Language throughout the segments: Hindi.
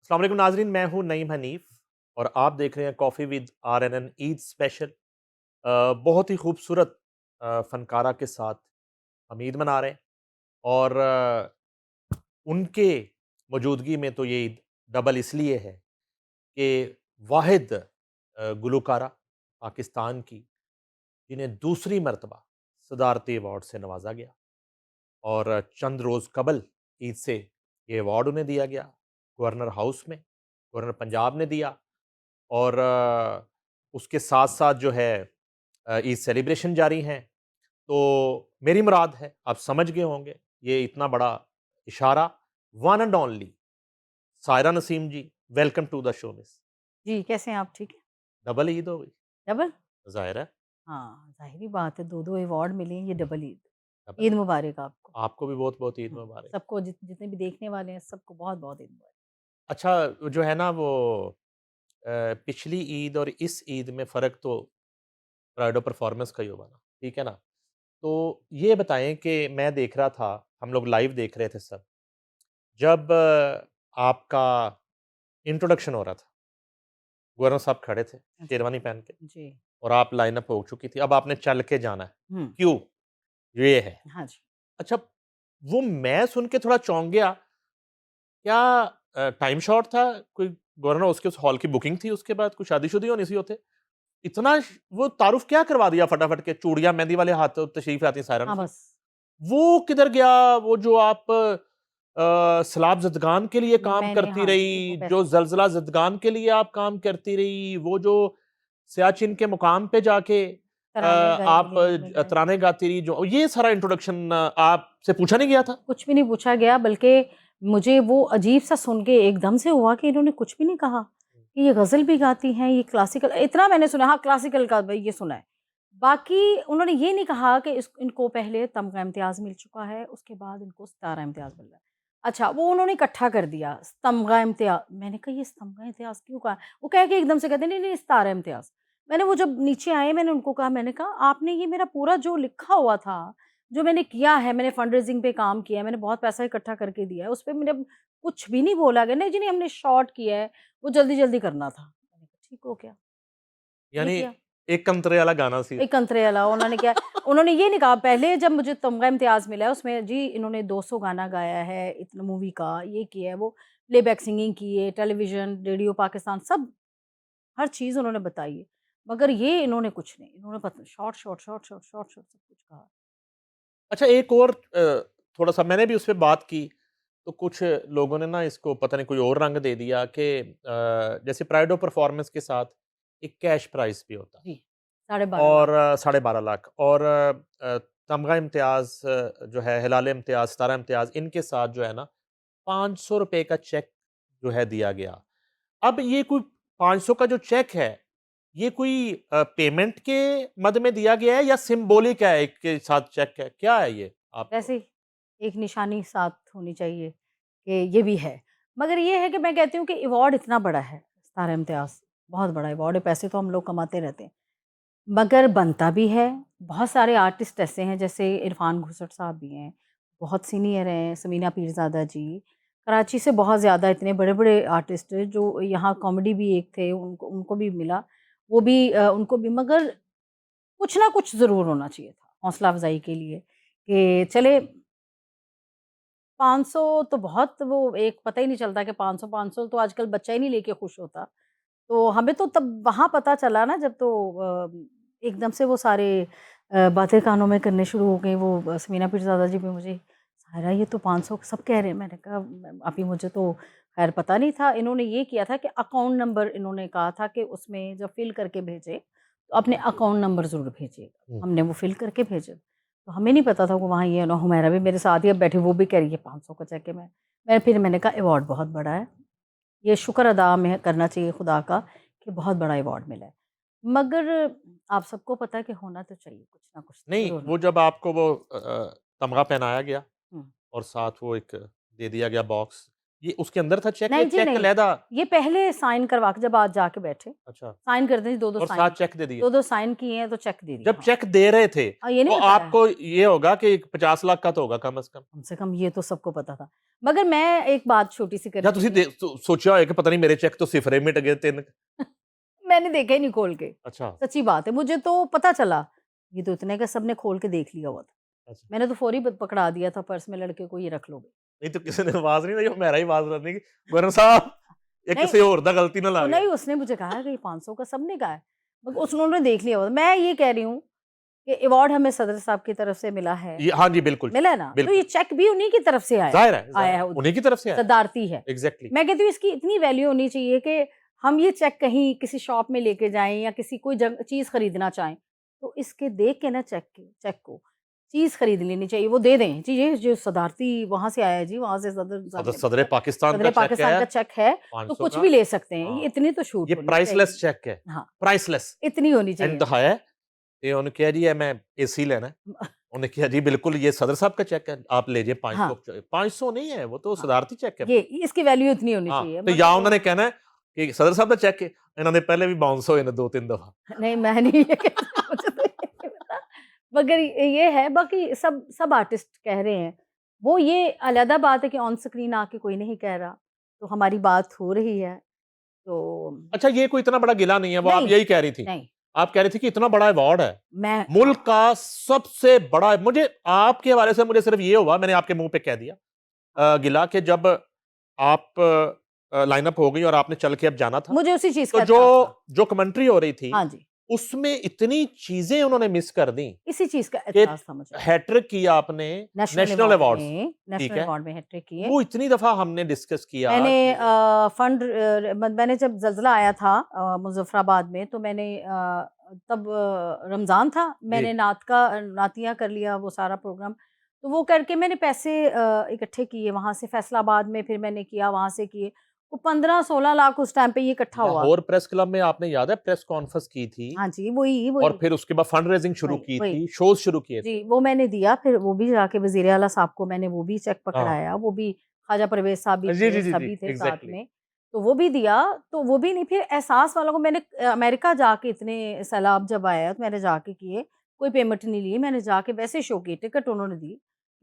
अस्सलाम वालेकुम नाजरीन, मैं हूं नईम हनीफ और आप देख रहे हैं coffee with RNN Eid special. बहुत ही खूबसूरत फनकारा के साथ हम ईद मना रहे हैं और उनके मौजूदगी में तो ये ईद डबल इसलिए है कि वाहिद गुलकारा पाकिस्तान की जिन्हें दूसरी मरतबा सदारती अवार्ड से नवाजा गया और चंद रोज़ कबल ईद से ये अवार्ड उन्हें दिया गया गवर्नर हाउस में, गवर्नर पंजाब ने दिया। और उसके साथ-साथ जो है ईद सेलिब्रेशन जारी हैं। तो मेरी मुराद है, आप समझ गए होंगे, ये इतना बड़ा इशारा one and only Saira Naseem ji, welcome to the show miss. जी, कैसे हैं आप? ठीक है? डबल ईद हो गई, डबल? ज़ाहिर है, हाँ, ज़ाहिर-सी बात है 2-2 अवार्ड मिले हैं, ये डबल ईद। डबल ईद ईद। मुबारक आपको। आपको भी बहुत-बहुत ईद हुँ, मुबारक। सबको जितने भी देखने वाले हैं, सबको बहुत-बहुत ईद मुबारक। अच्छा, जो है ना वो पिछली ईद और इस ईद में फ़र्क तो प्राइड ऑफ परफॉर्मेंस का ही होगा ना, ठीक है ना? तो ये बताएँ कि मैं देख रहा था, हम लोग लाइव देख रहे थे सब, जब आपका इंट्रोडक्शन हो रहा था, गवर्नर साहब खड़े थे, जी, शेरवानी पहन के जी। और आप लाइनअप हो चुकी थी, अब आपने चल के जाना है। हुँ, क्यों? ये है। हाँ जी। अच्छा, वो मैं सुन के थोड़ा चौंक गया, क्या टाइम शॉर्ट था? कोई गवर्नर हाउस के उस हॉल की बुकिंग थी उसके बाद? कोई शादी-शुदी होनी सी होते? इतना वो तारुफ क्या करवा दिया फटाफट के, चूड़ियाँ मेहंदी वाले हाथ तशरीफ लाती सायरा हाँ, नसीम। बस। वो किधर गया? वो जो आप सैलाब ज़दगान के लिए काम मैंने करती हाँ जी, वो रही, जो पैसे ज़लज़ला ज़दगान के लिए आप काम करती रही, वो जो सियाचिन के मुकाम पे जाके तराने गाए आप दिल्ली में गाए। तराने गाती रही, जो ये सारा इंट्रोडक्शन आपसे पूछा नहीं गया था? कुछ भी नहीं पूछा गया बल्कि मुझे वो अजीब-सा सुन के एकदम से हुआ कि इन्होंने कुछ भी नहीं कहा, कि ये ग़ज़ल भी गाती हैं, ये क्लासिकल इतना मैंने सुना हाँ, क्लासिकल का भई ये सुना है। बाकी उन्होंने ये नहीं कहा कि इस इनको पहले तमग़ा इम्तियाज़ मिल चुका है, उसके बाद इनको सितारा इम्तियाज़ मिल रहा है। अच्छा, वो उन्होंने इकट्ठा कर दिया, तमग़ा मैंने कहा ये तमग़ा इम्तियाज़ क्यों कहा? वो कह के एकदम से कहते हैं नहीं, नहीं सितारा इम्तियाज़। मैंने वो जब नीचे आए मैंने उनको कहा मैंने कहा आपने ये मेरा पूरा जो लिखा हुआ था जो मैंने किया है, मैंने फंड रेज़िंग पे काम किया है, मैंने बहुत पैसा इकट्ठा करके दिया है, उसपे मैंने कुछ भी नहीं बोला गया, नहीं जी नहीं हमने शॉर्ट किया है, वो जल्दी-जल्दी करना था। मैंने कहा ठीक हो गया, ये यानी किया। एक कंतरे वाला गाना सी। एक अंतरे अलावा उन्होंने क्या उन्होंने ये नहीं कहा पहले जब मुझे तमगा इम्तियाज़ मिला है उसमें जी इन्होंने 200 गाना गाया है, इतना मूवी का, ये किया है, वो प्लेबैक सिंगिंग की है, टेलीविज़न, रेडियो पाकिस्तान सब हर चीज़ उन्होंने बताई है। मगर ये इन्होंने कुछ नहीं, इन्होंने पता short, short, short, short, short, short सब कुछ कहा। अच्छा, एक और थोड़ा-सा मैंने भी उस पे बात की, तो कुछ लोगों ने ना इसको पता नहीं कोई और रंग दे दिया कि जैसे प्राइड ऑफ परफॉर्मेंस के साथ एक कैश प्राइज़ भी होता है जी, 12.5 लाख। और साढ़े 12 लाख और तमगा इम्तियाज़ जो है, हिलाल इम्तियाज़, सितारा इम्तियाज़, इनके साथ जो है ना ₹500 का चेक जो है दिया गया। अब ये कोई 500 का जो चेक है, ये कोई पेमेंट के मद में दिया गया है या सिम्बॉलिक है एक के साथ चेक है? क्या है ये? आप वैसे ही एक निशानी साथ होनी चाहिए कि ये भी है। मगर ये है कि मैं कहती हूँ कि अवार्ड इतना बड़ा है, सितारा इम्तियाज़, बहुत बड़ा अवार्ड है, पैसे तो हम लोग कमाते रहते हैं। मगर बनता भी है, बहुत सारे आर्टिस्ट ऐसे हैं जैसे इरफ़ान घुसट साहब भी हैं, बहुत सीनियर हैं, समीना पीरज़ादा जी, कराची से बहुत ज़्यादा इतने बड़े-बड़े आर्टिस्ट हैं जो यहाँ कॉमेडी भी एक थे, उनको उनको भी मिला, वो भी उनको भी मगर कुछ ना कुछ ज़रूर होना चाहिए था, हौसला अफ़ज़ाई के लिए कि चले 500 तो बहुत वो एक पता ही नहीं चलता कि 500 तो आजकल बच्चा ही नहीं लेके खुश होता। तो हमें तो तब वहाँ पता चला ना जब तो एकदम से वो सारे बातें कानों में करने शुरू हो गई वो समीना पीरज़ादा जी भी मुझे सायरा ये तो 500 सब कह रहे हैं। मैंने कहा अभी मुझे तो ख़ैर पता नहीं था। इन्होंने ये किया था कि अकाउंट नंबर इन्होंने कहा था कि उसमें जब फ़िल करके भेजें, तो अपने अकाउंट नंबर ज़रूर भेजिएगा। हुँ। हमने वो फ़िल करके भेजे। तो हमें नहीं पता था कि वहाँ ये ना हुमैरा भी मेरे साथ ही अब बैठी वो भी कह रही है 500 का चेक है मैंने कहा अवार्ड बहुत बड़ा है। ये शुक्र अदा हमें करना चाहिए खुदा का कि बहुत बड़ा अवार्ड मिला है। मगर आप सबको पता है कि होना तो चाहिए कुछ ना कुछ तो नहीं, ज़रूर वो होना जब आपको वो तमगा पहनाया गया हुँ, और साथ वो एक दे दिया गया बॉक्स, ये उसके अंदर था चेक, नहीं जी चेक नहीं, अलहदा? ये पहले साइन करवा के जब आज जाके बैठे अच्छा, साइन करते हैं, दो दो और साइन, साथ चेक दे दिए? दो दो साइन किए हैं तो चेक दे दिया। जब हाँ चेक दे रहे थे ये तो नहीं बताया आपको ये होगा कि 50 लाख का तो होगा कम से कम, कम से कम, ये तो सबको पता था। मगर मैं एक बात छोटी सी या करनी तुसी थी, सोचा होया कि पता नहीं मेरे चेक तो सिफरे मिट गए 3? मैंने देखा ही नहीं खोल के, अच्छा, सच्ची बात है। मुझे तो पता चला ये तो इतने का सबने खोल के देख लिया हुआ था। अच्छा। मैंने तो फौरी पकड़ा दिया था पर्स में लड़के को, ये रख लोगे। नहीं तो किसी ने आवाज नहीं दी, मेरा ही आवाज रखने की, गवर्नर साहब ये नहीं किसी और दा गलती ना ला तो गया। नहीं, उसने मुझे कहा कि 500 का सबने कहा है, मगर उन्होंने देख लिया हुआ था। मैं ये कह रही हूँ कि अवार्ड हमें सदर साहब की तरफ से मिला है, ये हाँ जी, बिल्कुल, मिला है ना, तो ये बिल्कुल। चेक भी उन्हीं की तरफ से ज़ाहिर है, आया है, उन्हीं की तरफ से आया। सदारती है। एग्ज़ैक्टली। मैं कहती हूँ इसकी इतनी वैल्यू होनी चाहिए कि हम ये चेक कहीं किसी शॉप में लेके जाएं या किसी कोई चीज़ खरीदना चाहें तो इसके देख के ना चेक को चीज़ खरीद लेनी चाहिए, वो दे दें जी, ये जो सदारती वहाँ से आया है जी, वहाँ से सदर साहब ने सदर पाकिस्तान सदर का चेक पाकिस्तान है का चेक है, तो 500 कुछ का। भी ले सकते हैं। हाँ। ये इतनी तो छूट ये होनी प्राइसलेस चाहिए। चेक है, हाँ, प्राइसलेस। इतनी होनी चाहिए। एंड दिखाया है, ये उन्होंने कहा जी मैं एसी लेना है। उन्होंने कहा जी बिल्कुल ये सदर साहब का चेक है, आप लीजिए 500। हाँ, 500 नहीं है, वो तो हाँ, सदारती चेक है। ये इसकी वैल्यू इतनी होनी हाँ, चाहिए। तो मगर या वो उन्होंने कहना है कि सदर साहब का चेक है, इन्होंने पहले भी बाउंस होए ने 2-3 दफा। नहीं, मैं नहीं ये कहती, मुझे तो ये नहीं पता। मगर ये है, बाकी सब आर्टिस्ट कह रहे हैं। वो ये अलग बात है कि ऑन स्क्रीन आके कोई नहीं कह रहा, तो हमारी बात हो रही है। तो अच्छा, ये कोई इतना बड़ा गिला नहीं है, वो आप नहीं, यही कह रही थी। नहीं, आप कह रही थी कि इतना बड़ा अवार्ड है, मैं मुल्क का सबसे बड़ा। मुझे आपके हवाले से मुझे सिर्फ ये हुआ, मैंने आपके मुंह पे कह दिया गिला कि जब आप लाइनअप हो गई और आपने चल के अब जाना था, मुझे उसी चीज़ तो का जो एहसास था। जो कमेंट्री हो रही थी हाँ जी, उसमें इतनी चीजें उन्होंने मिस कर दी इसी चीज़ का कि एहसास था मुझे। हैट्रिक किया आपने नेशनल अवार्ड्स, ठीक नेशनल है, अवार्ड में हैट्रिक की है। वो इतनी दफा हमने डिस्कस किया मैंने कि मैंने जब ज़लज़ला आया था मुज़फ़्फ़राबाद में, तो मैंने तब रमज़ान था, जी मैंने नातिया कर लिया वो सारा प्रोग्राम। तो वो करके मैंने पैसे इकट्ठे किए वहाँ से, फैसलाबाद में फिर मैंने किया, वहाँ से किए। वो 15-16 लाख उस टाइम पे ये इकट्ठा हुआ। लाहौर प्रेस क्लब में आपने याद है प्रेस कॉन्फ्रेंस की थी, हाँ जी, वही, और वही, फिर उसके बाद फंड रेजिंग शुरू वही, की वही। थी, शोज शुरू किए थे। जी, वो मैंने दिया, फिर वो भी जाके वज़ीर आला साहब को मैंने वो भी चेक हाँ, पकड़ाया, वो भी ख्वाजा परवेज़ साहब भी जी जी थे, जी जी, सभी थे साथ एग्जैक्टली। में, तो वो भी दिया। तो वो भी नहीं, फिर एहसास वालों को मैंने अमेरिका जाके इतने सैलाब जब आया तो मैंने जाके किए, कोई पेमेंट नहीं ली, मैंने जाके वैसे शो किए, टिकट उन्होंने दी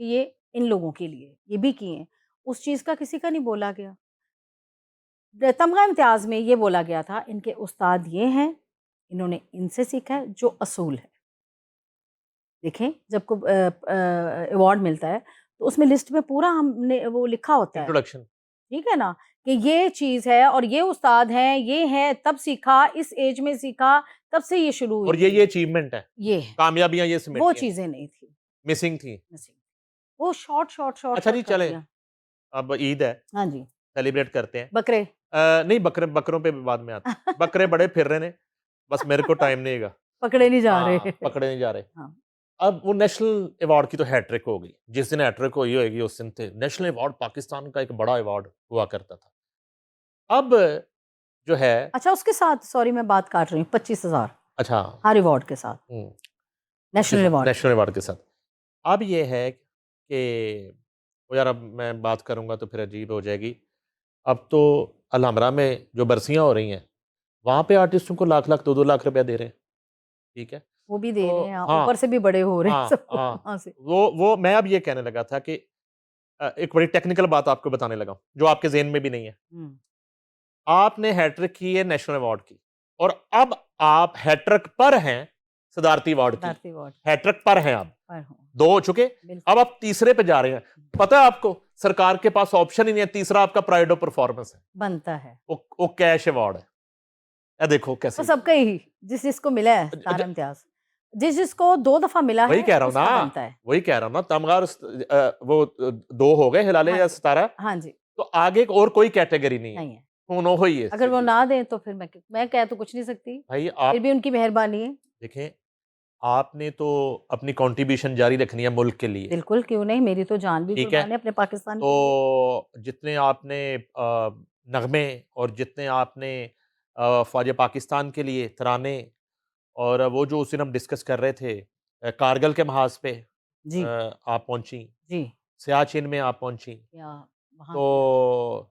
कि ये इन लोगों के लिए, ये भी किए। उस चीज़ का किसी का नहीं बोला गया। तमगा इम्तियाज़ में ये बोला गया था, इनके उस्ताद ये हैं, इन्होंने इनसे सीखा है, जो असूल है। देखें, जब को अवार्ड मिलता है तो उसमें लिस्ट में पूरा हमने वो लिखा होता है, इंट्रोडक्शन। ठीक है ना, कि ये चीज़ है और ये उस्ताद हैं, ये है, तब सीखा, इस एज में सीखा, तब से ये शुरू हुई और ये चीज़। अचीवमेंट है, ये है, कामयाबियां ये वो सिमटी हैं, चीज़ें नहीं थी मिसिंग थी। नसीब। वो अच्छा शॉर्ट जी, कर चलें, दिया। अब ईद है, हाँ जी, सेलिब्रेट करते हैं। बकरे। नहीं, बकरों पे भी बाद में आते हैं। बकरे बड़े फिर रहे ने, बस मेरे को टाइम नहीं है। पकड़े नहीं जा हाँ, रहे। पकड़े नहीं जा रहे। हाँ, अब वो नेशनल अवार्ड की तो हैट्रिक हो गई, जिस दिन हैट्रिक हुई होगी उस दिन थे नेशनल अवार्ड, पाकिस्तान का एक बड़ा अवार्ड हुआ करता था। अब जो है, अच्छा, उसके साथ सॉरी मैं बात काट रही हूँ, 25,000 अच्छा, हर अवार्ड के साथ, नेशनल अवार्ड के नेशनल साथ। अवार्ड के साथ, अब ये है कि वो यार अब मैं बात करूंगा तो फिर अजीब हो जाएगी। अब तो अलहमरा में जो बरसियां हो रही हैं, वहां पे आर्टिस्टों को लाख लाख 2-2 लाख रुपया दे रहे हैं, ठीक है। वो भी दे तो रहे हैं, हाँ, ऊपर से भी बड़े हो रहे हैं हाँ, सबको हाँ, वहाँ से। वो मैं अब ये कहने लगा था कि एक बड़ी टेक्निकल बात आपको बताने लगा हूं, जो आपके ज़हन में भी नहीं है। हुँ, आपने हैट्रिक की है नेशनल अवार्ड की, और अब आप हैट्रिक पर हैं सदारती अवार्ड की, सिद्धार्थ अवार्ड हैट्रिक पर हैं आप, पर हूँ, 2 हो चुके, बिल्कुल। अब आप तीसरे पे जा रहे हैं। पता है आपको, सरकार के पास ऑप्शन ही नहीं है, तीसरा आपका प्राइड ऑफ परफॉर्मेंस है, बनता है। वो कैश अवार्ड है। देखो वो कैसे, सबका ही, जिसको मिला है सारा इम्तियाज़, जिसको 2 दफा मिला वही है, कह रहा हूँ उसका ना, बनता है। वही कह रहा हूँ ना, तमगा और वो 2 हो गए, हिलाले हाँ या जी, सितारा, हाँ जी, तो आगे और कोई कैटेगरी नहीं है, नहीं है। दोनों ही है अगर वो सीधी। ना दें तो फिर मैं कह तो कुछ नहीं सकती, भाई फिर आप भी उनकी मेहरबानी है। देखें, आपने तो अपनी कंट्रीब्यूशन जारी रखनी है मुल्क के लिए, बिल्कुल, क्यों नहीं, मेरी तो जान भी ठीक है। कुर्बान है अपने पाकिस्तान के लिए। तो जितने आपने नगमे और जितने आपने ख्वाजा पाकिस्तान के लिए तराने, और वो जो उस दिन हम डिस्कस कर रहे थे कारगिल के महाज पे जी, आप पहुंची, जी, सियाचिन में आप पहुंची, या वहाँ किया। तो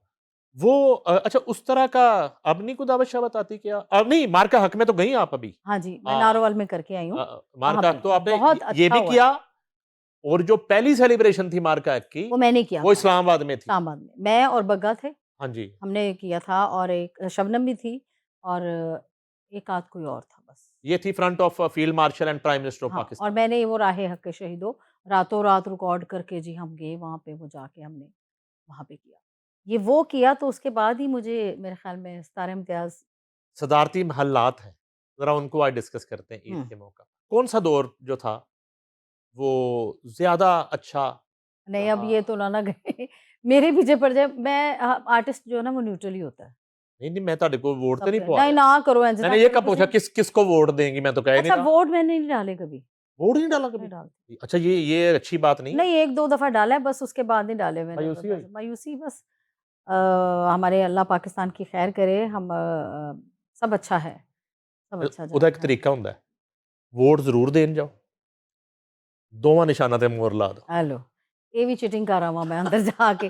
वो अच्छा उस तरह का अब नहीं कोई दावत शावत आती क्या? अब नहीं, मार का हक में तो गई आप अभी। हाँ जी, मैं अ नारोवाल में करके आई हूँ, मार वहाँ का पे हक तो आपने बहुत ये अच्छा भी हुआ है। किया, और जो पहली सेलिब्रेशन थी मार का हक की, वो मैंने किया वो था, इस्लामाबाद में थी। इस्लामाबाद में। मैं और बग्गा थे, हाँ जी। हमने किया था और एक शबनम भी थी और एक आध कोई और था बस। ये थी front of field marshal and prime minister of हाँ, और पाकिस्तान। मैंने वो राहे हक शहीदो रातों-रात रिकॉर्ड करके जी हम गए वहाँ पे, वो जाके हमने वहाँ पे किया। ये वो किया तो उसके बाद ही मुझे मेरे ख़्याल में सितारा इम्तियाज़। सदारती महल्लात हैं, ज़रा उनको आज डिस्कस करते हैं ईद हुँ। के मौका पर। कौन-सा दौर जो था, वो ज़्यादा अच्छा नहीं, अब रहा? ये तो ना गए मेरे पीछे पड़ जाए। मैं आर्टिस्ट जो है ना वो न्यूट्रल ही होता है। नहीं, नहीं, मैं ਤੁਹਾਡੇ कोल वोट तो सब नहीं पे पवा नहीं रहा। ना करो इंज मैंने ये तक कब किसी पूछा किसको वोट देंगी, मैं तो कह ही नहीं अच्छा रहा। वोट मैंने नहीं डाले कभी, वोट ही नहीं डाला नहीं कभी? डालती। अच्छा, ये अच्छी बात नहीं है? नहीं 1-2 दफ़ा डाला है बस उसके बाद नहीं डाले मैंने मायूसी बस हुई? मायूसी बस। अ, हमारे अल्लाह पाकिस्तान की खैर करे हम सब अच्छा है, सब अच्छा जा ਉਹਦਾ ਇੱਕ रहा है। ਤਰੀਕਾ ਹੁੰਦਾ ਹੈ, ਵੋਟ ਜ਼ਰੂਰ ਦੇਣ ਜਾਓ, ਦੋਵਾਂ ਨਿਸ਼ਾਨਾਂ ਤੇ ਮੋਹਰ ਲਾ ਦਿਓ। हेलो, ये भी चीटिंग कर रहा हूँ मैं अंदर जाके।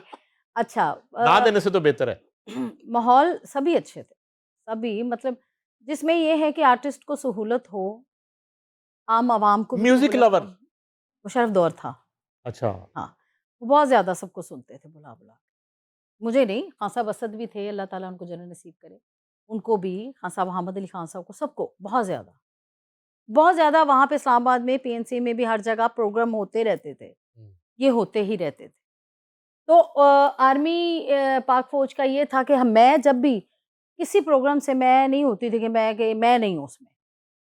अच्छा ना देने से तो बेहतर है। माहौल सभी अच्छे थे, सभी मतलब जिसमें ये है कि आर्टिस्ट को सहूलत हो, आम आवाम को भी म्यूज़िक सहूलत हो। लवर। मुशर्रफ दौर था, अच्छा। हाँ, वो बहुत ज़्यादा सबको सुनते थे बुला-बुला के। मुझे नहीं, खान साहब असद भी थे, अल्लाह ताला उनको जन्नत नसीब करे। उनको भी, खान साहब अहमद अली खान साहब को, सबको बहुत ज़्यादा। बहुत ज़्यादा वहाँ पे इस्लामाबाद में, पीएनसी में भी हर जगह प्रोग्राम होते रहते थे, हुँ। ये होते ही रहते थे। तो आर्मी पाक फ़ौज का ये था कि मैं जब भी किसी प्रोग्राम से मैं नहीं होती थी कि मैं नहीं हूँ उसमें।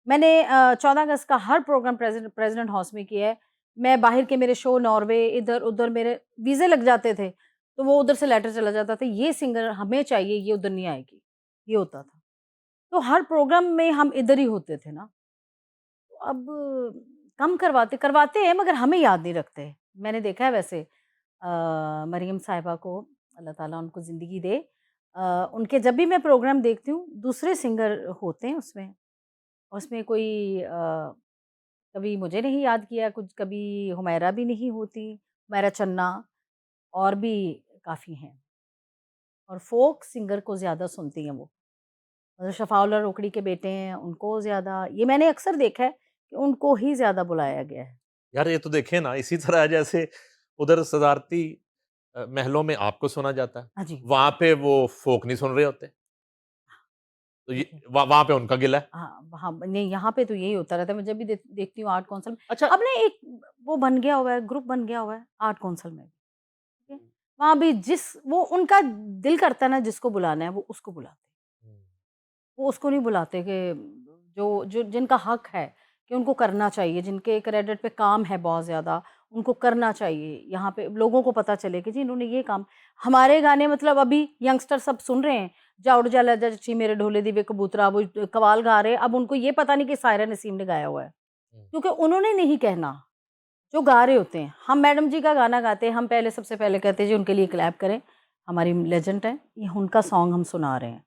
मैंने 14 अगस्त का हर प्रोग्राम प्रेज़िडेंट हाउस में किया है। मैं बाहर के मेरे शो नॉर्वे, इधर-उधर मेरे वीज़े लग जाते थे, तो वो उधर से लेटर चला जाता था, ये सिंगर हमें चाहिए, ये उधर नहीं आएगी, ये होता था। तो हर प्रोग्राम में हम इधर ही होते थे ना, तो अब कम करवाते हैं मगर हमें याद नहीं रखते। मैंने देखा है वैसे मरियम साहिबा को अल्लाह ताला उनको ज़िंदगी दे। उनके जब भी मैं प्रोग्राम देखती हूँ, दूसरे सिंगर होते हैं उसमें। उसमें कोई कभी मुझे नहीं याद किया, कुछ कभी हुमैरा भी नहीं होती, हुमैरा चन्ना और भी काफ़ी हैं और फ़ोक सिंगर को ज़्यादा सुनती हैं वो। मतलब शफ़ाउल्लाह रोकड़ी के बेटे हैं, उनको ज़्यादा ये मैंने अक्सर देखा है कि उनको ही ज़्यादा बुलाया गया है। यार ये तो देखें ना, इसी तरह जैसे उधर सदारती महलों में आपको सुना जाता है, हाँ जी, वहाँ पे वो फ़ोक नहीं सुन रहे होते। तो ये देखिए वहाँ पे उनका गिला है। हाँ, वहाँ नहीं यहाँ पे तो यही होता रहता है, मैं जब भी देखती हूँ आर्ट कौंसल में। अच्छा। अब ना एक वो बन गया हुआ है, ग्रुप बन गया हुआ है आर्ट कौंसल में, ठीक है? वहाँ भी जिस वो उनका दिल करता है ना जिसको बुलाना है, वो उसको बुलाते हैं। हुँ। वो उसको नहीं बुलाते कि जो जिनका हक है कि उनको करना चाहिए, जिनके क्रेडिट पे काम है बहुत ज़्यादा, उनको करना चाहिए। यहाँ पे लोगों को पता चले कि जी इन्होंने ये काम हमारे गाने मतलब अभी यंगस्टर सब सुन रहे हैं, जा उड़ जा लैजा चची मेरे ढोले दी वे कबूतरा वो कव्वाल गा रहे हैं, अब उनको ये पता नहीं कि सायरा नसीम ने गाया हुआ है, हुँ। क्योंकि उन्होंने नहीं कहना, जो गा रहे होते हैं। हम मैडम जी का गाना गाते हैं, हम पहले सबसे पहले कहते हैं जी उनके लिए क्लैप करें, हमारी लेजेंड हैं, ये उनका सॉन्ग हम सुना रहे हैं।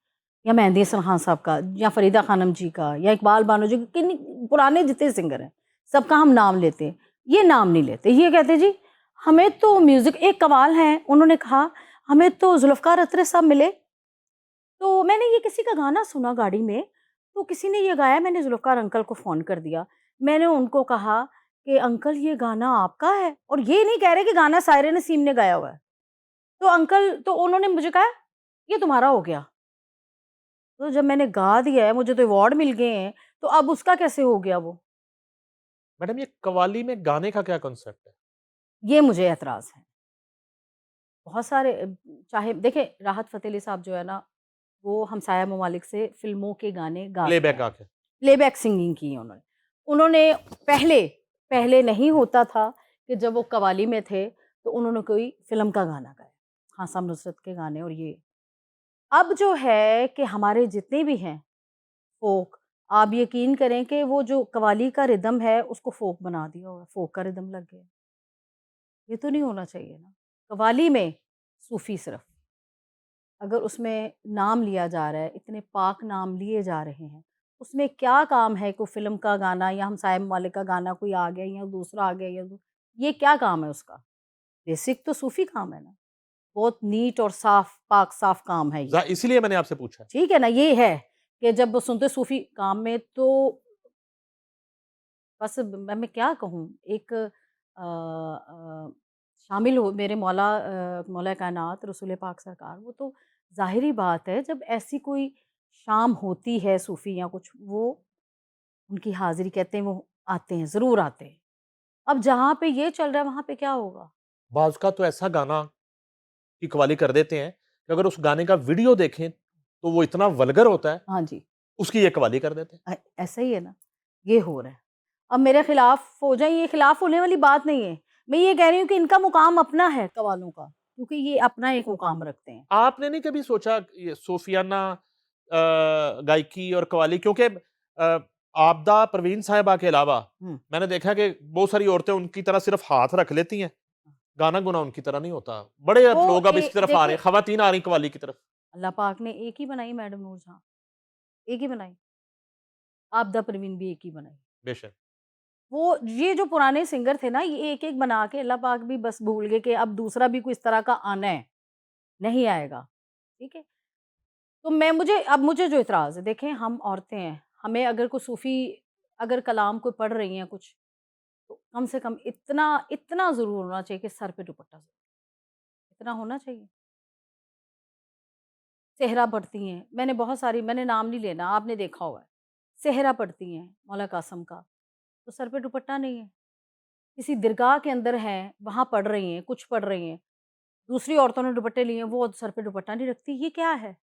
या मेहंदी हसन खान साहब का या फरीदा खानम जी का या इकबाल बानो जी किन्नी पुराने जितने सिंगर हैं, सबका हम नाम लेते हैं। ये नाम नहीं लेते, ये कहते हैं जी हमें तो म्यूज़िक एक कव्वाल हैं, उन्होंने कहा हमें तो ज़ुल्फ़कार अतरे साहब मिले, तो मैंने ये किसी का गाना सुना गाड़ी में, तो किसी ने ये गाया मैंने ज़ुल्फ़कार अंकल को फ़ोन कर दिया। मैंने उनको कहा कि अंकल ये गाना आपका है? और ये नहीं कह रहे कि गाना सायरा नसीम ने गाया हुआ है। तो अंकल तो उन्होंने मुझे कहा ये तुम्हारा हो गया। तो जब मैंने गा दिया है, मुझे तो अवार्ड मिल गए हैं, तो अब उसका कैसे हो गया वो? मैडम ये कव्वाली में गाने का क्या कॉन्सेप्ट है? ये मुझे ऐतराज़ है। बहुत सारे चाहे देखिए राहत फ़तेह अली साहब जो है ना, वो हमसाया ममालिक से फ़िल्मों के गाने गा के प्लेबैक आए। आके। प्लेबैक सिंगिंग की है उन्होंने। उन्होंने पहले पहले नहीं होता था कि जब वो कव्वाली में थे, तो उन्होंने कोई फ़िल्म का गाना गाया। हाँ, साहब नुसरत के गाने और ये। अब जो है कि हमारे जितने भी हैं फ़ोक, आप यकीन करें कि वो जो कव्वाली का रिदम है, उसको फ़ोक बना दिया हुआ है, फ़ोक का रिदम लग गया। ये तो नहीं होना चाहिए ना। कव्वाली में सूफ़ी सिर्फ़, अगर उसमें नाम लिया जा रहा है, इतने पाक नाम लिए जा रहे हैं, उसमें क्या काम है कोई फ़िल्म का गाना या हमसाये ममालिक का गाना कोई आ गया या दूसरा आ गया या दू ये क्या काम है उसका? बेसिक तो सूफ़ी काम है ना। बहुत नीट और साफ पाक साफ काम है ये। इसीलिए मैंने आपसे पूछा। ठीक है ना, ये है कि जब वो सुनते सूफी काम में तो बस मैं क्या कहूँ, एक शामिल हो मेरे मौला कायनात रसूल पाक सरकार, वो तो ज़ाहिरी बात है जब ऐसी कोई शाम होती है सूफ़ी या कुछ, वो उनकी हाज़िरी कहते हैं, वो आते हैं, ज़रूर आते हैं। अब जहाँ पे ये चल रहा है वहाँ पे क्या होगा? बाज़ का तो ऐसा गाना की कव्वाली कर देते हैं कि अगर उस गाने का वीडियो देखें तो वो इतना वल्गर होता है, हाँ जी, उसकी ये कव्वाली कर देते हैं। ऐसा ही है ना, ये हो रहा है। अब मेरे खिलाफ हो जाए, ये खिलाफ होने वाली बात नहीं है। मैं ये कह रही हूँ कि इनका मुकाम अपना है कव्वालों का, क्योंकि ये अपना एक मुकाम रखते हैं। आपने नहीं कभी सोचा ये सूफियाना गायकी और कव्वाली, क्योंकि आबदा परवीन साहिबा के अलावा हुँ। मैंने देखा कि बहुत सारी औरतें उनकी तरह सिर्फ हाथ रख लेती हैं, गाना गुना उनकी तरह नहीं होता। बड़े अब वो लोग अब इस तरफ आ रहे देखिए, हैं, खवातीन आ रही कव्वाली की तरफ। अल्लाह पाक ने एक ही बनाई मैडम नूरजहां, एक ही बनाई। आपदा परवीन भी एक ही बनाई। बेशक। वो ये जो पुराने सिंगर थे ना, ये एक-एक बना के अल्लाह पाक भी बस भूल गए कि अब दूसरा भी कोई इस तरह का आना है, नहीं आएगा। ठीक है? तो मुझे जो इतराज़ है, देखें हम औरतें हैं, हमें अगर कोई सूफ़ी अगर कलाम कोई पढ़ रही हैं कुछ, तो कम से कम इतना इतना ज़रूर होना चाहिए कि सर पे दुपट्टा ज़रूर, इतना होना चाहिए। सेहरा पढ़ती हैं, मैंने नाम नहीं लेना, आपने देखा हुआ है। सेहरा पढ़ती हैं मौला कासिम का, तो सर पे दुपट्टा नहीं है। किसी दरगाह के अंदर हैं, वहाँ पढ़ रही हैं, कुछ पढ़ रही हैं, दूसरी औरतों ने दुपट्टे लिए हैं, वो सर पे दुपट्टा नहीं रखती, ये क्या है?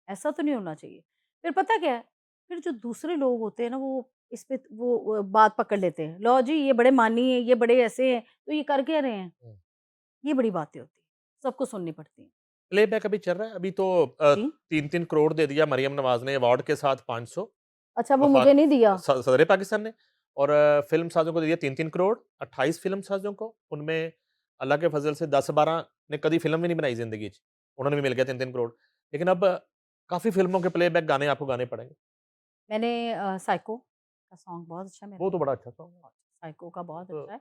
ऐसा तो नहीं होना चाहिए। फिर पता क्या है, फिर जो दूसरे लोग होते हैं ना, वो इस पे वो बात पकड़ लेते हैं, लो जी ये बड़े मानी हैं, ये बड़े ऐसे हैं, तो ये कर क्या रहे हैं? हुँ। ये बड़ी बातें होती हैं, सबको सुननी पड़ती हैं। प्लेबैक अभी चल रहा है, अभी तो जी। 3-3 करोड़ दे दिया मरियम नवाज़ ने अवार्ड के साथ 500 अच्छा, वो मुझे वफ़ाक नहीं दिया। सदर पाकिस्तान ने, और फ़िल्म साज़ों को दे दिया 3-3 करोड़, 28 फ़िल्म साज़ों को, उनमें अल्लाह के फ़ज़ल से 10-12 ने कदी फ़िल्म भी नहीं बनाई ज़िंदगी च, उन्होंने भी मिल गया 3-3 करोड़। लेकिन अब काफ़ी फ़िल्मों के प्लेबैक गाने आपको गाने पड़ेंगे। मैंने साइको का सॉन्ग बहुत अच्छा है मेरा, वो तो बड़ा अच्छा सॉन्ग है। साइको का वो बहुत तो अच्छा है।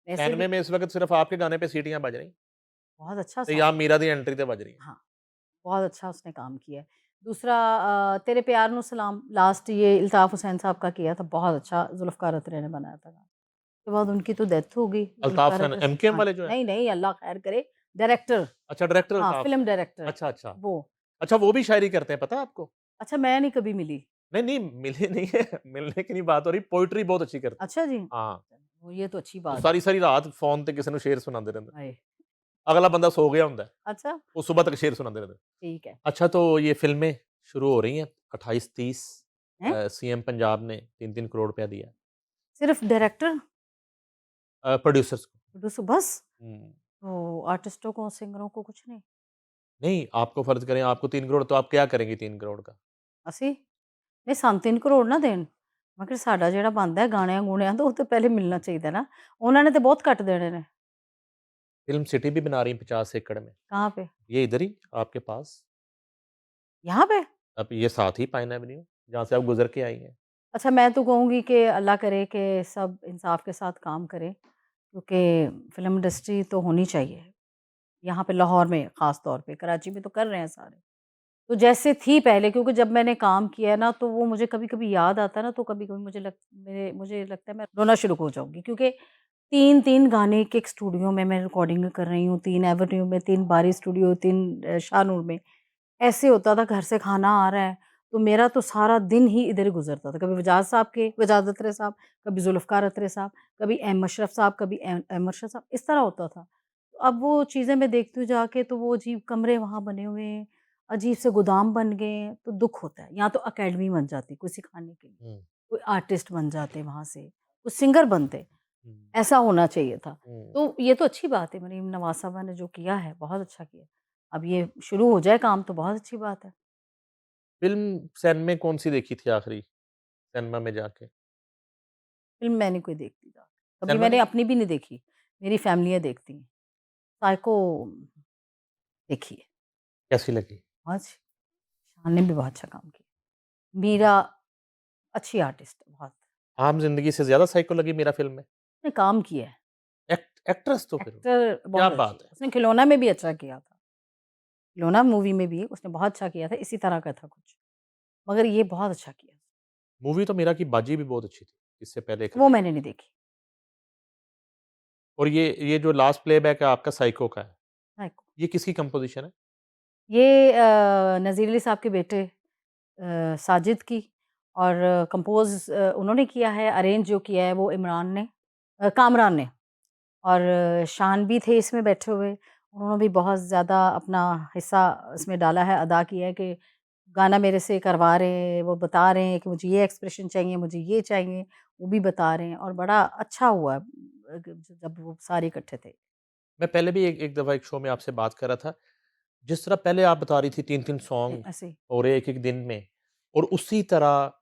वैसे 96 भी में इस वक़्त सिर्फ़ आपके गाने पे सीटियाँ बज रही, बहुत अच्छा तो या सॉन्ग है। मीरा दी एंट्री ते बज रही हैं। हाँ। बहुत अच्छा उसने काम किया है। दूसरा तेरे प्यार नु सलाम लास्ट ये इल्ताफ़ हुसैन साहब का किया था, बहुत अच्छा ज़ुल्फ़कार अतरे ने बनाया था गाना। उसके बाद उनकी तो डेथ हो गई अल्ताफ़ ज़ुल्फ़कार हुसैन अतरे एमकेएम हाँ, वाले जो हैं? नहीं, नहीं अल्लाह ख़ैर करे, डायरेक्टर अच्छा, डायरेक्टर हाँ, अल्ताफ़ फ़िल्म हुसैन। डायरेक्टर अच्छा, अच्छा। वो। अच्छा, वो भी शायरी करते हैं, पता है आपको? अच्छा मैं नहीं कभी मिली। नहीं, नहीं, मिले नहीं है, मिलने की नहीं बात हो रही, पोएट्री बहुत अच्छी करते हैं। अच्छा जी। हाँ, वो ये तो अच्छी ਉਹ बात है। ਸਾਰੀ-ਸਾਰੀ ਰਾਤ ਫ਼ੋਨ ਤੇ ਕਿਸੇ ਨੂੰ ਸ਼ੇਰ ਸੁਣਾਉਂਦੇ ਰਹਿੰਦੇ। हाय! अगला बंदा सो गया ਹੁੰਦਾ है, अच्छा, वो सुबह तक शेर सुनाते रहते हैं। ठीक है। अच्छा, तो ये फ़िल्में शुरू हो रही हैं 28-30 हैं? सीएम पंजाब ने 3-3 करोड़ रुपया दिया है सिर्फ़ डायरेक्टर, प्रोड्यूसर्स को। प्रोड्यूसर बस? हुँ। तो आर्टिस्टों को, सिंगरों को कुछ नहीं? नहीं, आपको फ़र्ज़ करें आपको 3 करोड़, तो आप क्या करेंगी 3 करोड़ का? ਅਸੀਂ? ਨਹੀਂ ਸਾਨੂੰ 3 ਕਰੋੜ ਨਾ ਦੇਣ। ਮੈਂ ਕਿਹਾ ਸਾਡਾ ਜਿਹੜਾ ਬਣਦਾ ਹੈ ਗਾਣਿਆਂ-ਗੂਣਿਆਂ ਦਾ ਉਹ ਤਾਂ ਪਹਿਲੇ ਮਿਲਣਾ ਚਾਹੀਦਾ ਨਾ। ਉਹਨਾਂ ने तो बहुत कट देने ने। फ़िल्म सिटी भी बना रही हैं 50 एकड़ में, कहाँ पे? ये इधर ही आपके पास। यहाँ पे? अब ये साथ ही पाइन एवेन्यू, जहाँ से आप गुज़र के आई हैं। अच्छा मैं तो कहूँगी कि अल्लाह करे कि सब इंसाफ के साथ काम करें, क्योंकि फ़िल्म इंडस्ट्री तो होनी चाहिए। यहाँ पे लाहौर में ख़ास तौर पे, कराची में तो कर रहे हैं सारे। तो जैसे थी पहले, क्योंकि जब मैंने काम किया है ना तो वो मुझे कभी-कभी याद आता है ना, तो कभी-कभी मुझे लगता है मैं रोना शुरू हो जाऊँगी, क्योंकि 3-3 गाने के एक स्टूडियो में मैं रिकॉर्डिंग कर रही हूँ, 3 एवेन्यू में, 3 बारी स्टूडियो, 3 शाहनूर में। ऐसे होता था, घर से खाना आ रहा है, तो मेरा तो सारा दिन ही इधर ही गुज़रता था। कभी वजाद अत्रे साहब, कभी ज़ुल्फ़कार अत्रे साहब, कभी एम अशरफ साहब, कभी एम अरशद साहब, इस तरह होता था। तो अब वो चीज़ें मैं देखती हूँ जाके, तो वो अजीब कमरे वहाँ बने हुए हैं, अजीब से गोदाम बन गए हैं, तो दुःख होता है। या तो अकेडमी बन जाती कोई सिखाने के लिए, हुँ, कोई आर्टिस्ट बन जाते वहाँ से, कोई सिंगर बनते, हुँ, ऐसा होना चाहिए था। हुँ। तो ये तो अच्छी बात है, मरीम नवाज़ साहबा ने जो किया है, बहुत अच्छा किया। अब ये शुरू हो जाए काम तो बहुत अच्छी बात है। फ़िल्म सिनेमा में कौन-सी देखी थी आखिरी, सिनेमा में जाके? फ़िल्म मैं नहीं कोई देखती ज़्यादा। कभी सिनेमा मैंने नहीं? अपनी भी नहीं देखी, मेरी फैमिलियाँ देखती हैं। साइको देखी है, कैसी लगी? बहुत अच्छी, शान ने भी बहुत अच्छा काम किया। मीरा अच्छी आर्टिस्ट है बहुत, आम ज़िंदगी से ज़्यादा साइको लगी मीरा फ़िल्म में? उसने काम किया है। एक्ट्रेस तो फिर एक्टर क्या बहुत अच्छी बात है, है! उसने खिलौना में भी अच्छा किया था। खिलौना मूवी में भी उसने बहुत अच्छा किया था, इसी तरह का था कुछ, मगर ये बहुत अच्छा किया। मूवी तो मीरा की बाजी भी बहुत अच्छी थी, इससे पहले एक वो मैंने नहीं देखी। और ये जो लास्ट प्लेबैक है आपका साइको का है, हाँ, ये किसकी कंपोज़िशन है? ये नज़ीर अली साहब के बेटे साजिद की और कंपोज़ उन्होंने किया है, अरेंज जो किया है वो कामरान ने और शान भी थे इसमें बैठे हुए। उन्होंने भी बहुत ज़्यादा अपना हिस्सा इसमें डाला है, अदा किया है कि गाना मेरे से करवा रहे हैं, वो बता रहे हैं कि मुझे ये एक्सप्रेशन चाहिए, मुझे ये चाहिए, वो भी बता रहे हैं और बड़ा अच्छा हुआ जब वो सारे इकट्ठे थे। मैं पहले भी एक एक दफ़ा एक शो में आपसे बात कर रहा था, जिस तरह पहले आप बता रही थी 3-3 सॉन्ग ऐसे ही। हो रहे एक-एक दिन में और उसी तरह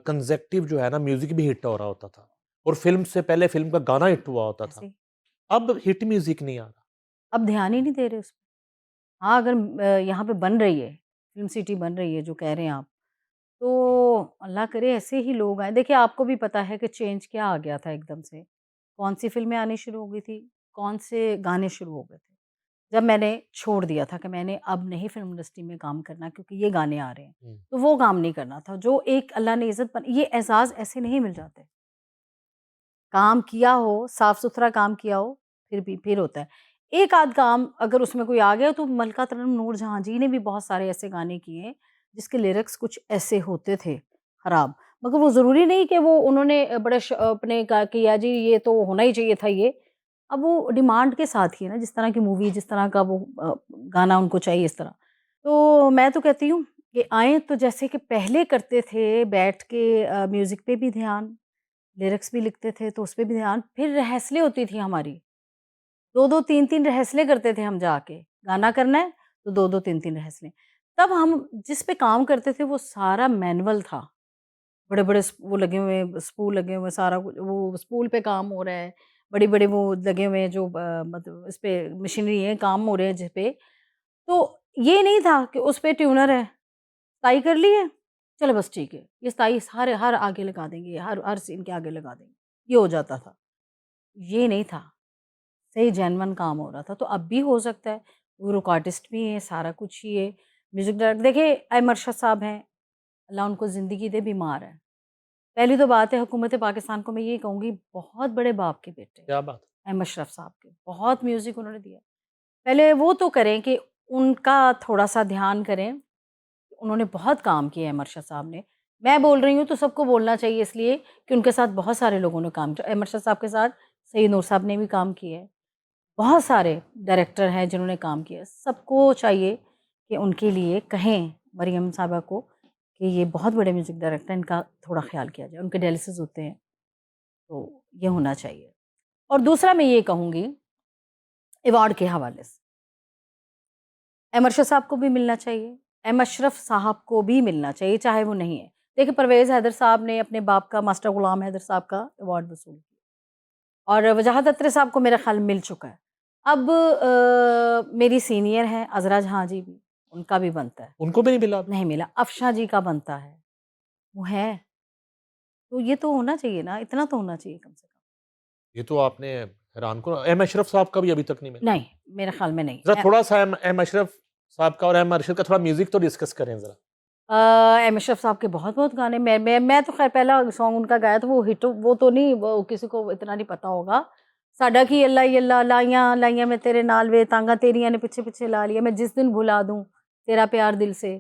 कंसेक्टिव जो है ना म्यूज़िक भी हिट हो रहा होता था और फ़िल्म से पहले फ़िल्म का गाना हिट हुआ होता था। ऐसे ही। अब हिट म्यूज़िक नहीं आ रहा। अब ध्यान ही नहीं दे रहे उस पे। हाँ, अगर यहाँ पे बन रही है, फ़िल्म सिटी बन रही है जो कह रहे हैं आप, तो अल्लाह करे ऐसे ही लोग आएँ। देखिए आपको भी पता है कि चेंज क्या आ गया था एकदम से। कौन-सी फ़िल्में आनी शुरू हो गई थी, कौन से गाने शुरू हो गए थे। जब मैंने छोड़ दिया था कि मैंने अब नहीं फ़िल्म इंडस्ट्री में काम करना क्योंकि ये गाने आ रहे हैं, हुँ। तो वो काम नहीं करना था। जो एक अल्लाह ने इज़्ज़त ये एहसास ऐसे नहीं मिल जाते। काम किया हो, साफ-सुथरा काम किया हो, फिर होता है। एक आध काम अगर उसमें कोई आ गया तो मल्का तरन्नुम नूरजहाँ जी ने भी बहुत सारे ऐसे गाने किए हैं, जिसके लिरिक्स कुछ ऐसे होते थे खराब। मगर वो ज़रूरी नहीं कि वो उन्होंने बड़े अपने का किया जी ये तो होना ही चाहिए था ये। अब वो डिमांड के साथ ही है ना, जिस तरह की मूवी, जिस तरह का वो गाना उनको चाहिए इस तरह। तो मैं तो कहती हूँ कि आएँ तो जैसे कि पहले करते थे बैठ के म्यूज़िक पे भी ध्यान लिरिक्स भी लिखते थे तो उस पे भी ध्यान फिर रिहर्सलें होती थी हमारी। 2-2 3-3 रिहर्सलें करते थे हम जाके। गाना करना है तो 2-2 3-3 रिहर्सलें। तब हम जिस पे काम करते थे वो सारा मैनुअल था। बड़े-बड़े वो लगे हुए हैं, स्पूल लगे हुए हैं, सारा कुछ वो स्पूल पे काम हो रहा है। बड़े-बड़े वो लगे हुए हैं जो मतलब इस पे मशीनरी है, काम हो रहे हैं जिस पे। तो ये नहीं था कि उस पे ट्यूनर है, ताई कर ली है, चलो बस ठीक है। ये ताई हर आगे लगा देंगे, हर हर सीन के आगे लगा देंगे। ये हो जाता था। ये नहीं था, सही जेन्युइन काम हो रहा था। तो अब भी हो सकता है, वो रिकॉर्डिस्ट भी हैं, सारा कुछ ही है। म्यूज़िक डायरेक्टर देखिए अय्यम अरशद साहब हैं, अल्लाह उनको ज़िंदगी दे, बीमार हैं। पहली तो बात है हुकूमत पाकिस्तान को मैं ये कहूँगी बहुत बड़े बाप के बेटे हैं, क्या बात है! अहमद अशरफ साहब के। बहुत म्यूज़िक उन्होंने दिया। पहले वो तो करें कि उनका थोड़ा-सा ध्यान करें। उन्होंने बहुत काम किया है अहमद अरशद साहब ने। मैं बोल रही हूँ तो सबको बोलना चाहिए इसलिए कि उनके साथ बहुत सारे लोगों ने काम किया। अहमद अरशद साहब के साथ सईद नूर साहब ने भी काम किया है। बहुत सारे डायरेक्टर हैं जिन्होंने काम किया है। सबको चाहिए कि उनके लिए कहें मरियम साहबा को कि ये बहुत बड़े म्यूज़िक डायरेक्टर हैं, इनका थोड़ा ख़्याल किया जाए। उनके डायलिसिस होते हैं, तो ये होना चाहिए। और दूसरा मैं ये कहूँगी अवार्ड के हवाले से, अहमद अरशद साहब को भी मिलना चाहिए, अहमद अशरफ साहब को भी मिलना चाहिए, चाहे वो नहीं है। देखिए परवेज़ हैदर साहब ने अपने बाप का मास्टर ग़ुलाम हैदर साहब का अवार्ड वसूल किया और वजाहत अत्रे साहब को मेरा ख़्याल मिल चुका है। अब मेरी सीनियर हैं अज़रा जहाँ जी भी, उनका भी बनता है। उनको भी नहीं मिला अभी? नहीं मिला, अफ़शा जी का बनता है, वो है। तो ये तो होना चाहिए ना, इतना तो होना चाहिए कम से कम। ये तो आपने हैरान को एम अशरफ साहब का भी अभी तक नहीं मिला। नहीं, मेरे ख़्याल में नहीं। ज़रा थोड़ा-सा एम अशरफ साहब का और एम अरशद का थोड़ा म्यूज़िक तो डिस्कस करें ज़रा। एम अशरफ साहब के बहुत-बहुत गाने मैं तो ख़ैर पहला सॉन्ग उनका गाया था वो हिट वो तो नहीं वो किसी को इतना नहीं पता होगा। साडा की अल्लाह ही अल्लाह लाइयां लाइयां मैं तेरे नाल वे तांगा तेरियां ने पीछे-पीछे ला लिया मैं जिस दिन भुला दूँ तेरा प्यार दिल से।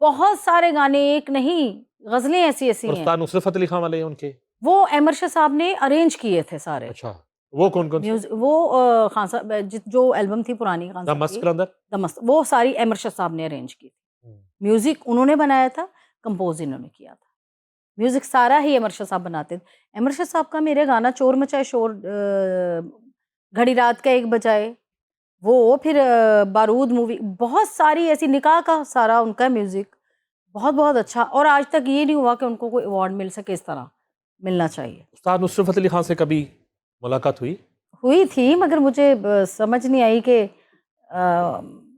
बहुत सारे गाने एक नहीं ग़ज़लें और ऐसी-ऐसी हैं। उस्ताद नुसरत फ़तेह अली खान वाले उनके? वो एम अरशद साहब ने अरेंज किए थे सारे। अच्छा, वो कौन-कौन से? वो खान साहब जो एल्बम थी पुरानी खान द साहब मस्क की, कलंदर? द मस्त वो सारी एम अरशद साहब ने अरेंज की थी। हुँ। म्यूज़िक उन्होंने बनाया था, कंपोज़ इन्होंने किया था। म्यूज़िक सारा ही अमर शह साहब बनाते थे। अमर शह साहब का मेरे गाना चोर मचाए शोर घड़ी रात का 1 बजाए, वो फिर बारूद मूवी बहुत सारी ऐसी निकाह का सारा उनका म्यूज़िक बहुत-बहुत अच्छा और आज तक ये नहीं हुआ कि उनको कोई अवार्ड मिल सके इस तरह, मिलना चाहिए। उस्ताद नुसरत फ़तेह अली खान से कभी मुलाकात हुई? हुई थी मगर मुझे समझ नहीं आई कि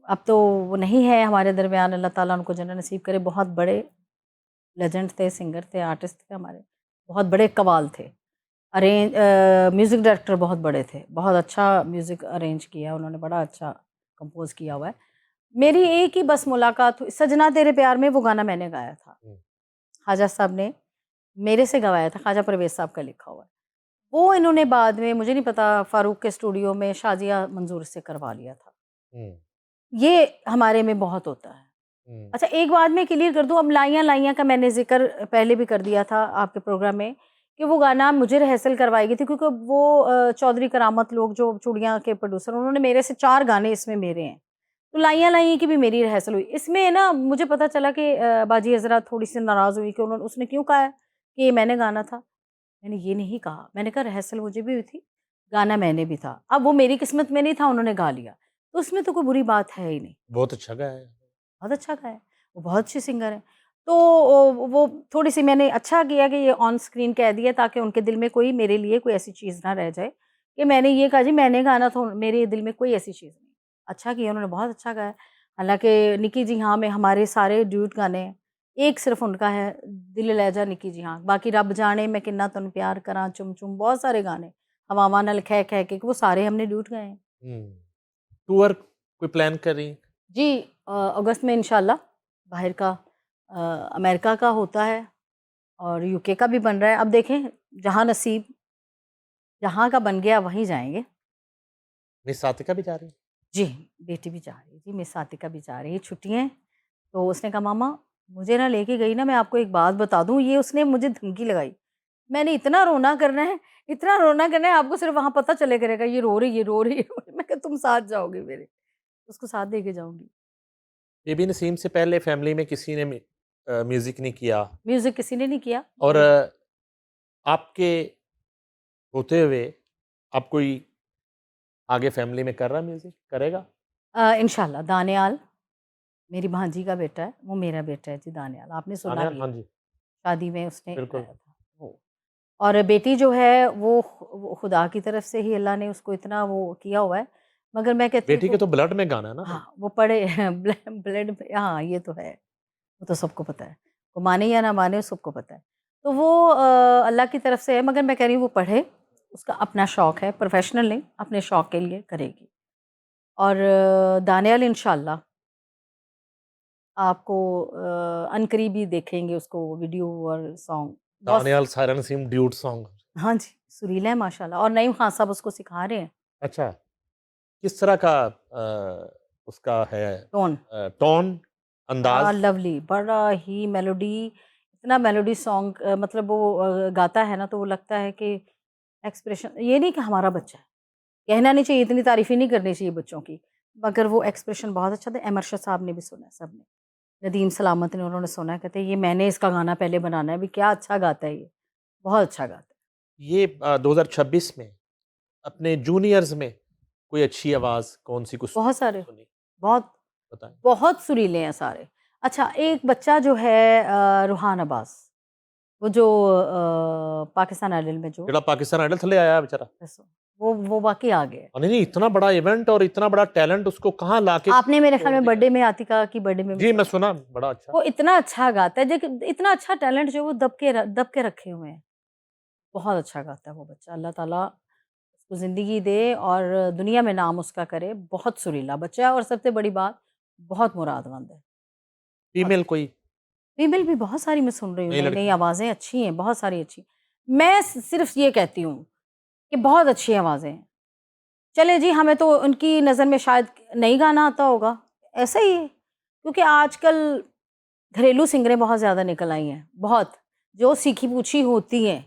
अब तो वो नहीं है हमारे दरमियान अल्लाह ताला उनको जन्नत नसीब करे। बहुत बड़े लेजेंड थे, सिंगर थे, आर्टिस्ट थे हमारे, बहुत बड़े कव्वाल थे। म्यूज़िक डायरेक्टर बहुत बड़े थे, बहुत अच्छा म्यूज़िक अरेंज किया उन्होंने, बड़ा अच्छा कंपोज़ किया हुआ है। मेरी एक ही बस मुलाकात हुई, सजना तेरे प्यार में वो गाना मैंने गाया था। ख्वाजा साहब ने मेरे से गवाया था, ख्वाजा परवेज साहब का लिखा हुआ है। वो इन्होंने बाद में, मुझे नहीं पता, फारूक के स्टूडियो में शाजिया मंजूर से करवा लिया था। ये हमारे में बहुत होता है। अच्छा, एक बात मैं क्लियर कर दूं, अब लाइयाँ लाइयाँ का मैंने जिक्र पहले भी कर दिया था आपके प्रोग्राम में कि वो गाना मुझे रिहर्सल करवाई गई थी, क्योंकि वो चौधरी करामत लोग जो चूड़ियाँ के प्रोड्यूसर, उन्होंने मेरे से 4 गाने इसमें मेरे हैं। तो लाइयाँ लाइयाँ की भी मेरी रिहर्सल हुई। इसमें ना मुझे पता चला कि बाजी हज़रा थोड़ी सी नाराज़ हुई कि उन्होंने, उसने क्यों कहा है कि ये मैंने गाना था। मैंने ये नहीं कहा, मैंने कहा रिहर्सल मुझे भी हुई थी, गाना मैंने भी था। अब वो मेरी किस्मत में नहीं था, उन्होंने गा लिया, तो उसमें तो कोई बुरी बात है ही नहीं। बहुत अच्छा गाया है। बहुत अच्छा गाया है, वो बहुत अच्छी सिंगर है। तो वो थोड़ी-सी मैंने अच्छा किया कि ये ऑन स्क्रीन कह दिया, ताकि उनके दिल में कोई मेरे लिए कोई ऐसी चीज़ ना रह जाए कि मैंने ये कहा जी मैंने गाना था, मेरे दिल में कोई ऐसी चीज़ नहीं। अच्छा किया उन्होंने, बहुत अच्छा गाया। हालाँकि निकी जी हाँ में हमारे सारे ड्यूट गाने हैं, एक सिर्फ़ उनका है दिल ले जा निकी जी हाँ, बाकी रब जाने मैं किन्ना तैनूं प्यार करां, चुम चुम, बहुत सारे गाने, हवावां नाल खह खह के, वो सारे हमने ड्यूट गाए हैं। टूर कोई प्लान कर रही हैं? जी, अगस्त में इंशाल्लाह बाहर का, अमेरिका का होता है और यूके का भी बन रहा है। अब देखें, जहाँ नसीब, जहाँ का बन गया वहीं जाएँगे। मिस सातिका भी जा रही हैं? जी, बेटी भी जा रही है जी, मिस सातिका भी जा रही है, छुट्टियाँ हैं। तो उसने कहा मामा मुझे ना लेके गई ना, मैं आपको एक बात बता दूँ, ये उसने मुझे धमकी लगाई। मैंने इतना रोना करना है, इतना रोना करना है, आपको सिर्फ़ वहाँ पता चले करेगा ये रो रही है, ये रो रही है, रो रही है। मैं कहा तुम साथ जाओगे मेरे, उसको साथ लेके जाऊँगी। बेबी नसीम से पहले फैमिली में किसी ने म्यूज़िक नहीं किया म्यूज़िक किसी ने नहीं किया। और आपके होते हुए अब कोई आगे फैमिली में कर रहा है म्यूज़िक? करेगा? इंशाल्लाह दानियाल मेरी भांजी का बेटा है, वो मेरा बेटा है जी दानियाल, आपने सुना दानियाल, भी है, हाँ जी, शादी में उसने बिल्कुल। गाया था वो। और बेटी जो है वो खुदा की तरफ से ही अल्लाह ने उसको इतना वो किया हुआ है, मगर मैं कहती हूँ बेटी के तो तो ब्लड में गाना है ना भाई? हाँ, वो पढ़े ब्लड में, हाँ, ये तो है, वो तो सबको पता है, वो माने या ना माने सबको पता है। तो वो अल्लाह की तरफ से है, मगर मैं कह रही हूँ वो पढ़े, उसका अपना शौक है, प्रोफेशनल नहीं, अपने शौक के लिए करेगी। और दानियाल इंशाल्लाह आपको अनकरीब ही देखेंगे उसको वीडियो और सॉन्ग, बहुत। Daniyal Saira Naseem duet song. हाँ जी, सुरीला है माशाल्लाह, और नईम खान साहब उसको सिखा रहे हैं अच्छा, किस तरह का उसका है टोन। टोन, बड़ा अंदाज़? लवली, बड़ा ही मेलोडी, इतना मेलोडी सॉन्ग, मतलब वो गाता है ना तो वो लगता है कि एक्सप्रेशन, ये नहीं कि हमारा बच्चा है, कहना नहीं चाहिए, इतनी तारीफ़ नहीं करनी चाहिए बच्चों की, मगर वो एक्सप्रेशन बहुत अच्छा था। अमर शाह साहब ने भी सुना है, सबने, नदीम सलामत ने, उन्होंने सुना है, कहते हैं ये मैंने इसका गाना पहले बनाना है, अभी क्या अच्छा गाता है ये, बहुत अच्छा गाता है। ये 2026 में अपने जूनियर्स में कोई अच्छी आवाज़ कौन-सी कुछ बहुत सारे, सुनी? बहुत, बताएँ। बहुत सुरीले हैं सारे। अच्छा, एक बच्चा जो है रुहान अब्बास, वो जो पाकिस्तान आइडल में जो ਜਿਹੜਾ पाकिस्तान आइडल थल्ले आया बेचारा। ऐसा, वो वाक़ई आ गया है। नहीं, इतना बड़ा इवेंट और इतना बड़ा टैलेंट उसको कहाँ लाके आपने मेरे ख़्याल छोड़ में दिया। बर्थडे में आतिका की बर्थडे में भी जी, मैं सुना। सुना बड़ा अच्छा। वो इतना अच्छा गाता है, इतना अच्छा टैलेंट जो वो दब के रखे हुए हैं। बहुत अच्छा गाता है वो बच्चा, अल्लाह ताला उसको ज़िंदगी दे और दुनिया में नाम उसका करे। बहुत सुरीला बच्चा है और सबसे बड़ी बात, बहुत मुरादमंद है, बहुत फीमेल अच्छा। कोई? फीमेल भी बहुत सारी मैं सुन रही हूँ, नई नई-नई लड़की? आवाज़ें अच्छी हैं, बहुत सारी अच्छी। मैं सिर्फ़ ये कहती हूँ कि बहुत अच्छी आवाज़ें हैं। चले जी, हमें तो उनकी नज़र में शायद नहीं गाना आता होगा, ऐसा ही है। क्योंकि आजकल घरेलू सिंगरें बहुत ज़्यादा निकल आई हैं, बहुत, जो सीखी-पूछी होती हैं।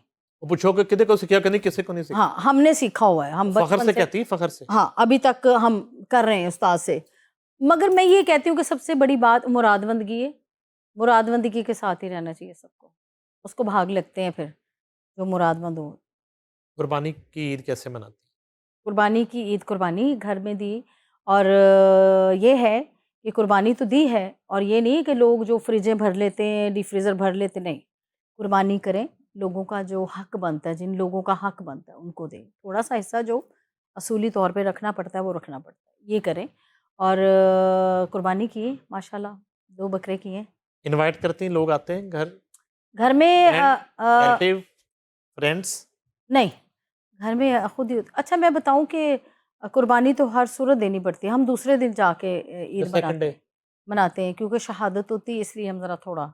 वो पूछोगे किदे को सीखा कहंदी किसी को नहीं सीखा। हाँ, हमने सीखा हुआ है, हम फ़ख्र बचपन से से, कहती है, फ़ख्र से। हाँ, अभी तक हम कर रहे हैं उस्ताद से। मगर मैं ये कहती हूँ कि सबसे बड़ी बात मुरादमंदगी है, मुरादमंदगी के साथ ही रहना चाहिए सबको। उसको भाग लगते हैं फिर, जो मुरादमंद हो। कुर्बानी की ईद कैसे मनाती हैं? कुर्बानी की ईद, कुर्बानी घर में दी, और ये है कि कुर्बानी तो दी है, और ये नहीं कि लोग जो फ्रिजें भर लेते हैं, डीप फ्रीज़र भर लेते, नहीं। कुर्बानी करें, लोगों का जो हक बनता है, जिन लोगों का हक बनता है उनको दें। थोड़ा-सा हिस्सा जो असूली तौर पे रखना पड़ता है वो रखना पड़ता है, ये करें। और कुर्बानी किए माशाल्लाह, 2 बकरे किए। इनवाइट करती हैं, लोग आते हैं घर? घर में फ्रेंड, रिलेटिव, फ्रेंड्स? नहीं, घर में खुद ही अच्छा मैं बताऊँ कि कुर्बानी तो हर सूरत देनी पड़ती है। हम दूसरे दिन जाके ईद सेकंड डे मनाते हैं क्योंकि शहादत होती है, इसलिए हम ज़रा थोड़ा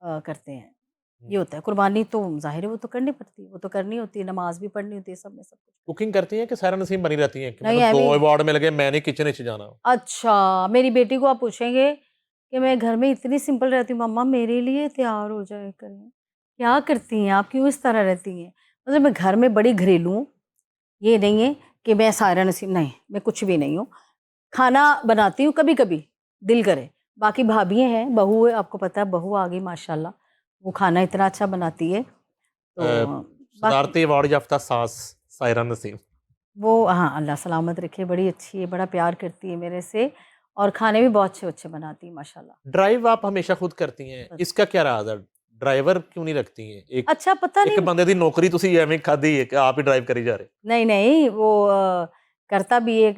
करते हैं। हम्म। ये होता है, कुर्बानी तो ज़ाहिर है वो तो करनी पड़ती है, वो तो करनी होती है, नमाज भी पढ़नी होती है, सब में सब कुछ। कुकिंग करती हैं कि सारा नसीब बनी रहती हैं कि नहीं, मतलब 2 अभी अवार्ड मिल गए, मैंने किचन च जाना? अच्छा, मेरी बेटी को आप पूछेंगे कि मैं घर में इतनी सिंपल रहती हूँ, मम्मा मेरे लिए तैयार हो जाया करें। क्या करती हैं आप? क्यों इस तरह रहती हैं? मतलब मैं घर में बड़ी घरेलू हूँ, ये नहीं है कि मैं सायरा नसीम, नहीं, मैं कुछ भी नहीं हूँ। खाना बनाती हूँ कभी-कभी, दिल करे। बाकी भाभियाँ हैं, बहू है, आपको पता है बहू आ गई माशाल्लाह, वो खाना इतना अच्छा बनाती है, अ, तो बाकी सदारती अवार्ड याफ्ता सास सायरा नसीम। वो हाँ, अल्लाह सलामत रखे, बड़ी अच्छी है, बड़ा प्यार करती है मेरे से और खाने भी बहुत अच्छे-अच्छे बनाती है माशाल्लाह। ड्राइव आप हमेशा खुद करती हैं, बस। इसका क्या राज है? ड्राइवर क्यों नहीं रखती हैं? एक अच्छा पता एक नहीं, बंदे दी नौकरी तुसी एवें खाधी है कि आप ही ड्राइव करी जा रहे? नहीं, नहीं, वो करता भी एक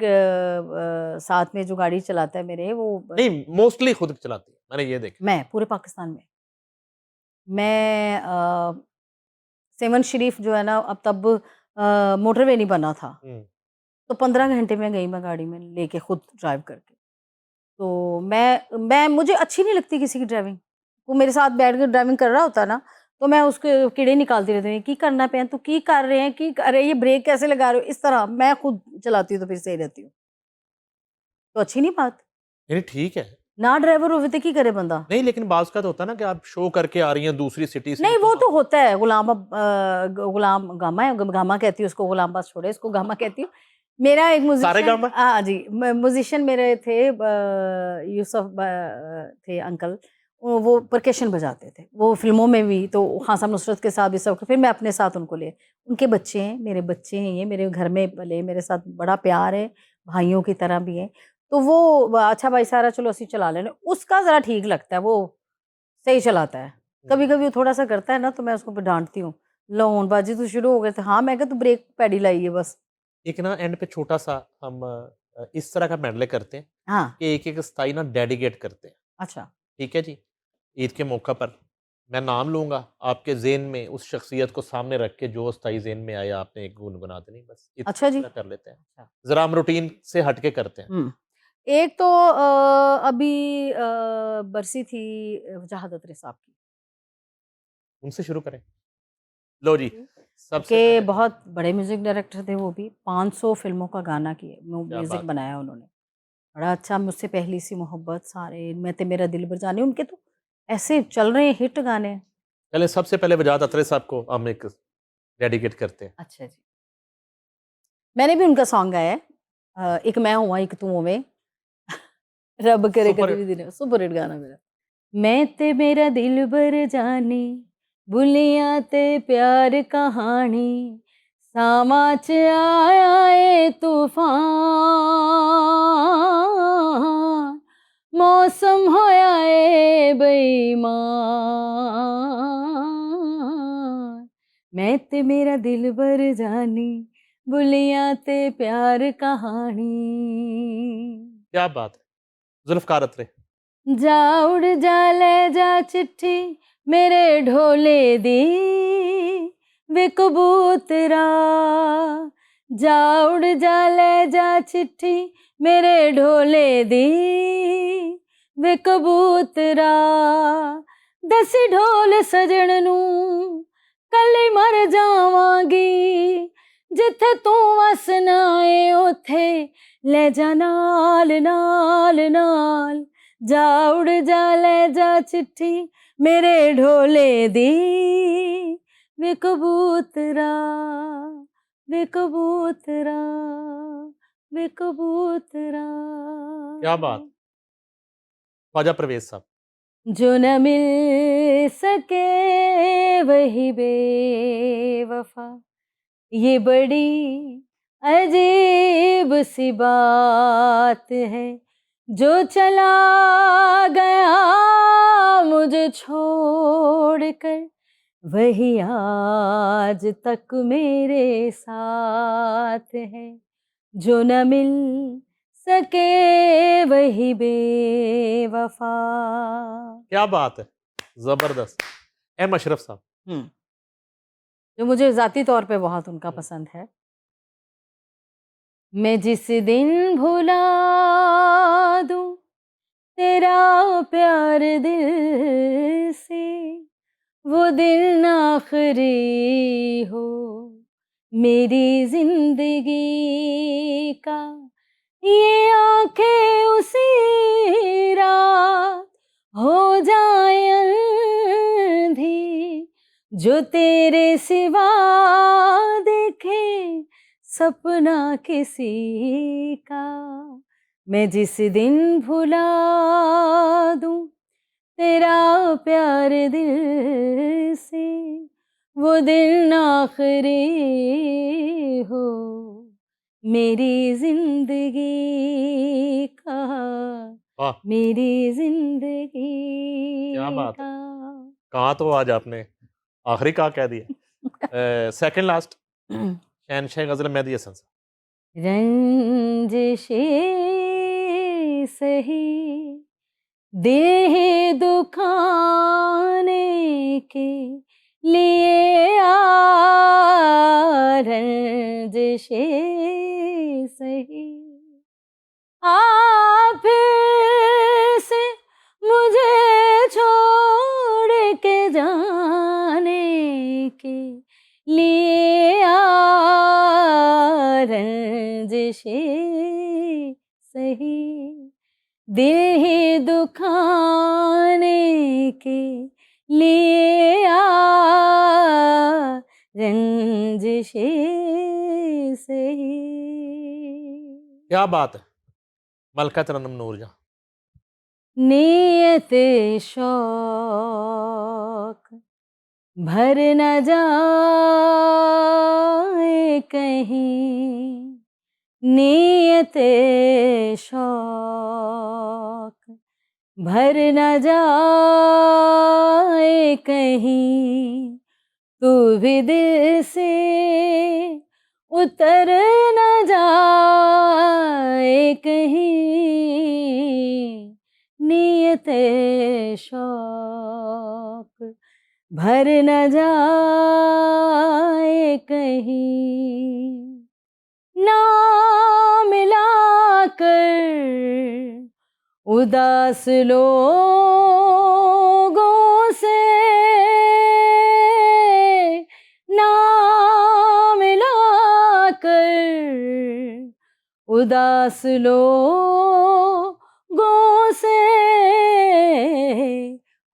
साथ में जो गाड़ी चलाता है मेरे वो नहीं, मोस्टली खुद चलाती हैं, मैंने ये देखा। मैं पूरे पाकिस्तान में। मैं सेवन शरीफ जो है ना, अब तब मोटरवे नहीं बना था, हुँ। तो 15 घंटे में गई मैं गाड़ी में लेके खुद ड्राइव करके। तो मैं मुझे अच्छी नहीं लगती किसी की ड्राइविंग। वो मेरे साथ बैठ के ड्राइविंग कर रहा होता है ना, तो मैं उसके कीड़े निकालती रहती हूँ, की करना पे तू की कर रहे हैं, की कर रहे हैं, ये ब्रेक कैसे लगा रहे हो? इस तरह मैं खुद चलाती हूँ तो फिर सही रहती हूँ। तो अच्छी नहीं बात, नहीं, ठीक है। ना ड्राइवर होवे तो की करे बंदा? नहीं, लेकिन बाज़ का तो होता है ना कि आप शो करके आ रही हैं दूसरी सिटी से नहीं तो वो आप तो होता है, गुलाम गामा है, गामा कहती हूँ उसको, गुलाम बाज़ छोड़े, इसको गामा कहती हूँ। मेरा एक म्यूज़िशियन, सारेगामा? हाँ जी, म्यूज़िशियन मेरे थे, यूसुफ थे अंकल, वो परकशन बजाते थे। वो फ़िल्मों में भी, तो हाँ साहब नुसरत के साथ भी सब, फिर मैं अपने साथ उनको ले, उनके बच्चे हैं, मेरे बच्चे हैं, ये मेरे घर में पले, मेरे साथ बड़ा प्यार है, भाइयों की तरह भी हैं। तो वो अच्छा भाई सारा चलो असी चला लेने, उसका ज़रा ठीक लगता है, वो सही चलाता है। हुँ। कभी-कभी वो थोड़ा-सा करता है ना, तो मैं उसको फिर डाँटती हूँ, लो हुण बाजी तू शुरू हो गए थे। हाँ, मैं कहा तू ब्रेक पैडी लाई है बस। एक ना एंड पे छोटा-सा हम इस तरह का मेडले करते हैं हाँ, कि एक-एक स्थाई ना डेडिकेट करते हैं, अच्छा, ठीक है जी? ईद के मौका पर मैं नाम लूँगा, आपके ज़हन में उस शख्सियत को सामने रख के जो स्थाई ज़हन में आया आपने एक गुनगुना देनी बस, इस अच्छा जी। तरह कर लेते हैं। अच्छा, ज़रा हम रूटीन से हट के करते हैं। हुँ। एक तो अभी बरसी थी जहादत अत्रे साहब की। उनसे शुरू करें। लो जी, सबसे के पहले बहुत बड़े म्यूज़िक डायरेक्टर थे वो भी, 500 फ़िल्मों का गाना किए, क्या म्यूज़िक बात है! बनाया उन्होंने। बड़ा अच्छा, मुझसे पहली सी मोहब्बत, सारे, मैं ते मेरा दिलबर जाने, उनके तो ऐसे चल रहे हैं हिट गाने। चलें सबसे पहले वजाहत अत्रे साहब को हम एक डेडिकेट करते हैं। अच्छा जी। मैंने भी उनका सॉन्ग गाया है, एक मैं हुआ एक तू होवे, रब करे सुपर कदी भी दिन, सुपर हिट गाना मेरा। मैं ते मेरा दिलबर जाने, भुलिया ते प्यार कहानी, सामा च आया ए तूफान, मौसम होया ए बेईमान, मैं ते मेरा दिलबर जाने, भुलिया ते प्यार कहानी। क्या बात है! ज़ुल्फ़कार अत्रे। जा उड़ जा ले जा चिट्ठी मेरे ढोले दी, वे कबूतरा, जा उड़ जा ले जा चिट्ठी मेरे ढोले दी, वे कबूतरा, दसी ढोल सजन नू कली मर जावांगी, जिथे तू वसना ए उथे ले जा नाल नाल नाल, जा उड़ जा ले जा चिट्ठी मेरे ढोले दी, वे कबूतरा, वे कबूतरा, वे कबूतरा। क्या बात! ख्वाजा परवेज़ साहब। जो न मिल सके वही बेवफा, ये बड़ी अजीब सी बात है, जो चला गया मुझे छोड़कर, वही आज तक मेरे साथ है, जो न मिल सके वही बेवफा। क्या बात है! ज़बरदस्त। एम अशरफ साहब। हम्म, जो मुझे ज़ाती तौर पे बहुत उनका हुँ। पसंद है। मैं जिस दिन भुला दूं तेरा प्यार दिल से, वो दिन आखिरी हो मेरी जिंदगी का। ये आंखें उसी रात हो जाए अंधी, जो तेरे सिवा देखे सपना किसी का। मैं जिस दिन भुला दूं तेरा प्यार दिल से, वो दिन आखिरी हो मेरी जिंदगी का, वाह, मेरी क्या जिंदगी बात है। का। कहा तो आज आपने आखिरी कहा कह दिया। सेकंड लास्ट, शहनशाह गजल मेहदी हसन साहब। रंजिशे सही देह दुखाने के लिए रंजिशे सही आप फिर से मुझे छोड़ के जाने के लिए रंजिशे सही देह दुखाने के लिए रंजिशे सही। क्या बात है, मलका तरन्नुम नूरजहां। नियत शौक भर न जाए कहीं, नियत शौक भर न जाए कहीं, तू भी दिल से उतर न जाए कहीं, नियत शौक भर न जाए कहीं। ना मिलाकर उदास लोगों से, ना मिलाकर उदास लोगों से,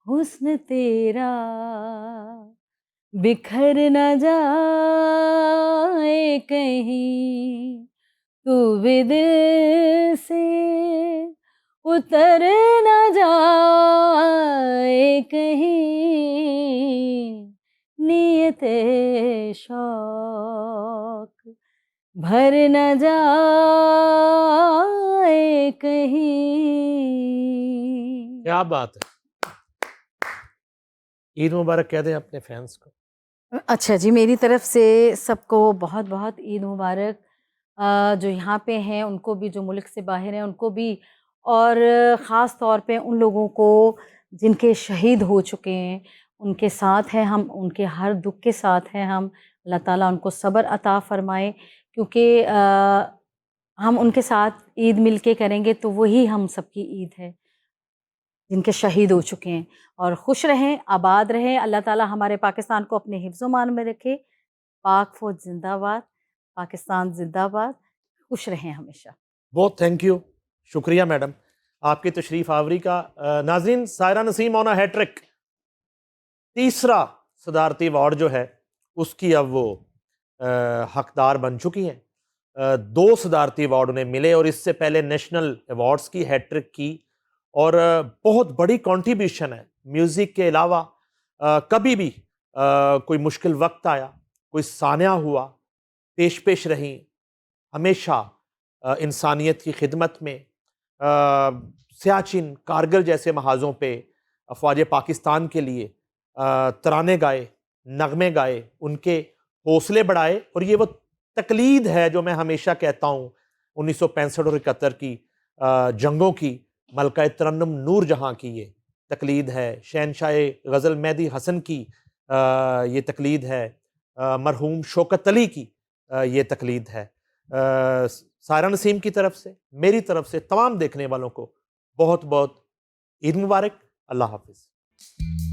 हुस्न तेरा बिखर न जाए कहीं, तू भी दिल से उतर न जाए कहीं, नियत शौक भर न जाए कहीं। क्या बात है। ईद मुबारक कह दें अपने फैंस को। अच्छा जी, मेरी तरफ से सबको बहुत बहुत ईद मुबारक। जो यहाँ पे हैं उनको भी, जो मुल्क से बाहर हैं उनको भी, और ख़ास तौर पे उन लोगों को जिनके शहीद हो चुके हैं, उनके साथ हैं हम, उनके हर दुख के साथ हैं हम। अल्लाह ताला उनको सब्र अता फ़रमाए, क्योंकि हम उनके साथ ईद मिल के करेंगे तो वही हम सबकी ईद है, जिनके शहीद हो चुके हैं। और खुश रहें, आबाद रहें, अल्लाह ताला हमारे पाकिस्तान को अपने हिफ्ज़-ओ-मान में रखे। पाक फ़ौज ज़िंदाबाद, पाकिस्तान ज़िंदाबाद। खुश रहें हमेशा। बहुत थैंक यू, शुक्रिया मैडम आपकी तशरीफ़ आवरी का। नाज़रीन, Saira Naseem on a hat-trick, तीसरा सदारती अवार्ड जो है उसकी अब वो हकदार बन चुकी हैं। 2 सदारती अवार्ड उन्हें मिले और इससे पहले नेशनल अवार्ड्स की हैट्रिक की, और बहुत बड़ी कंट्रीब्यूशन है। म्यूज़िक के अलावा कभी भी कोई मुश्किल वक्त आया, कोई सान्या हुआ, पेश पेश रहीं, हमेशा इंसानियत की खिदमत में। सियाचिन, कारगिल जैसे महाज़ों पे अफ़वाज पाकिस्तान के लिए तराने गाए, नगमे गाए, उनके हौसले बढ़ाए। और ये वो तकलीद है जो मैं हमेशा कहता हूँ 1965 और 71 की जंगों की, मलका तरन्नुम नूरजहां की ये तकलीद है, शहनशाह गज़ल मेहदी हसन की ये तकलीद है, मरहूम शौकत अली की ये तकलीद है। सायरा नसीम की तरफ से, मेरी तरफ से, तमाम देखने वालों को बहुत बहुत ईद मुबारक। अल्लाह हाफिज़।